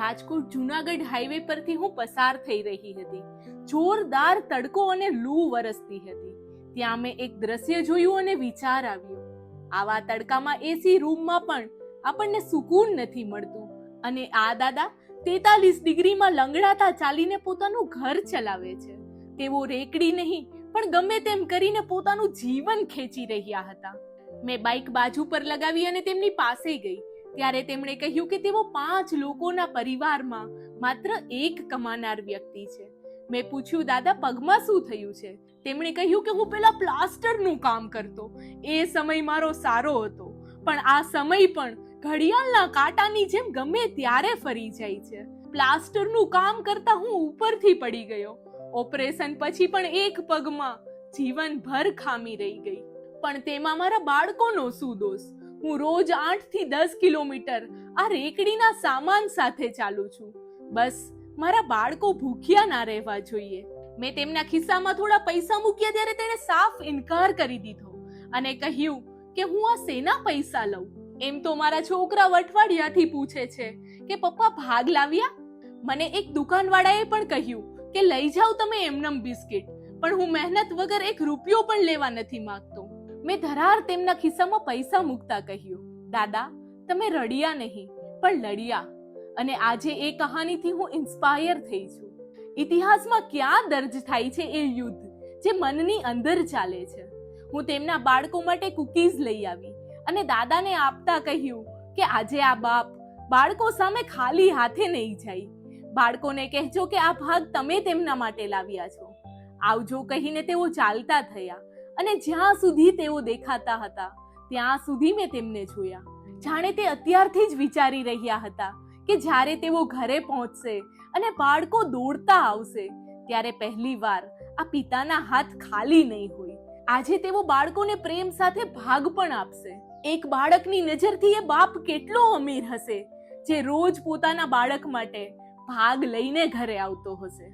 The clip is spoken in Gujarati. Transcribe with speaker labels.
Speaker 1: રાજકોટ જુનાગઢ હાઈવે પરથી હું પસાર થઈ રહી હતી. જોરદાર તડકો અને લૂ વરસતી હતી. ત્યાં મેં એક દ્રશ્ય જોયું અને વિચાર આવ્યો, આવા તડકામાં એસી રૂમમાં પણ આપણને સુકૂન નથી મળતું. અને આ દાદા 43 ડિગ્રીમાં લંગડાતા ચાલીને પોતાનું ઘર ચલાવે છે. તેઓ રેકડી નહીં પણ ગમે તેમ કરીને પોતાનું જીવન ખેંચી રહ્યા હતા. મેં બાઇક બાજુ પર લગાવી અને તેમની પાસે ગઈ. ત્યારે તેમણે કહ્યું કે તેઓ 5 લોકોના પરિવારમાં માત્ર એક કમાનાર વ્યક્તિ છે. મેં પૂછ્યું, દાદા પગમાં શું થયું છે? તેમણે કહ્યું કે હું પેલા પ્લાસ્ટરનું કામ કરતો. એ સમય મારો સારો હતો, પણ આ સમય પણ ઘડિયાળના કાંટાની જેમ ગમે ત્યારે ફરી જાય છે. પ્લાસ્ટરનું કામ કરતા હું ઉપરથી પડી ગયો. ઓપરેશન પછી પણ એક પગમાં જીવનભર ખામી રહી ગઈ. પણ તેમાં મારા બાળકોનો શું દોષ? હું રોજ 8 થી 10 કિલોમીટર આ રેકડીના સામાન સાથે ચાલું છું. બસ મારા બાળકો ભૂખ્યા ના રહેવા જોઈએ. મેં તેમના ખિસ્સામાં થોડા પૈસા મૂક્યા ત્યારે તેણે સાફ ઇનકાર કરી દીધો અને કહ્યું કે હું આ શેના પૈસા લઉં? એમ તો મારા છોકરા અઠવાડિયાથી પૂછે છે કે પપ્પા ભાગ લાવ્યા? મને એક દુકાનવાળાએ પણ કહ્યું કે લઈ જાઓ તમે એમનેમ બિસ્કિટ, પણ હું મહેનત વગર 1 રૂપિયો પણ લેવા નથી માંગતો. મેં ધરાર તેમના ખિસ્સામાં પૈસા મૂકતા કહ્યું, દાદા તમે રડ્યા નહીં પણ લડ્યા. અને આજે એ કહાનીથી હું ઇન્સ્પાયર થઈ છું. ઇતિહાસમાં ક્યાં દર્જ થાય છે એ યુદ્ધ જે મનની અંદર ચાલે છે. હું તેમના બાળકો માટે કુકીઝ લઈ આવી અને દાદાને આપતા કહ્યું કે આજે આ બાપ બાળકો સામે ખાલી હાથે નહીં જાય. બાળકોને કહેજો કે આ ભાગ તમે તેમના માટે લાવ્યા છો. આવજો કહીને તેઓ ચાલતા થયા અને જ્યાં સુધી તેઓ દેખાતા હતા ત્યાં સુધી મેં તેમને જોયા. જાણે તે અત્યારથી જ વિચારી રહ્યા હતા કે જ્યારે તેઓ ઘરે પહોંચશે અને બાળકો દોડતા આવશે ત્યારે પહેલીવાર આ પિતાના હાથ ખાલી નહીં હોય. આજે તેઓ બાળકોને પ્રેમ સાથે ભાગ પણ આપશે. એક બાળકની નજરથી એ બાપ કેટલો અમીર હશે જે રોજ પોતાના બાળક માટે ભાગ લઈને ઘરે આવતો હશે.